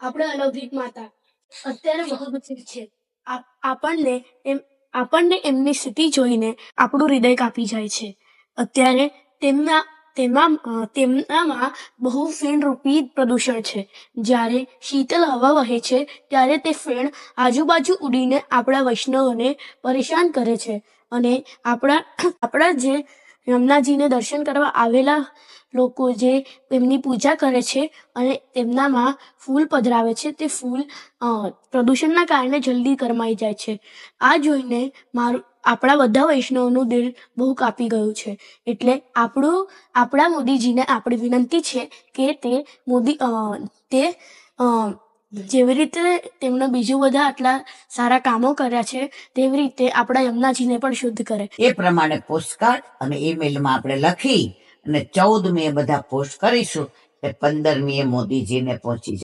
આપણે અલૌકિક માતા અત્યારે બહુ બધી છે. આપણને આપણને એમની સ્થિતિ જોઈને આપણું હૃદય કાપી જાય છે. અત્યારે તેમનામાં બહુ ફેણરૂપી પ્રદૂષણ છે. જ્યારે શીતળ હવા વહે છે ત્યારે તે ફેણ આજુબાજુ ઉડીને આપણા વૈષ્ણવોને પરેશાન કરે છે અને આપણા જે યમુનાજીને દર્શન કરવા આવેલા લોકો જે એમની પૂજા કરે છે અને તેમનામાં ફૂલ પધરાવે છે તે ફૂલ પ્રદૂષણના કારણે જલ્દી કરમાઈ જાય છે. આ જોઈને આપણા બધા વૈષ્ણવનું દિલ બહુ કાપી ગયું છે. એટલે આપણા મોદીજીને આપણી વિનંતી છે કે તે જેવી રીતે તેમણે બીજું બધા આટલા સારા કામો કર્યા છે તેવી રીતે આપણા યમુનાજીને પણ શુદ્ધ કરે. એ પ્રમાણે પોસ્ટકાર્ડ અને ઈમેલમાં આપણે લખી અને 14મીએ બધા પોસ્ટ કરીશું. 15મીએ મોદીજીને પહોંચી જાય.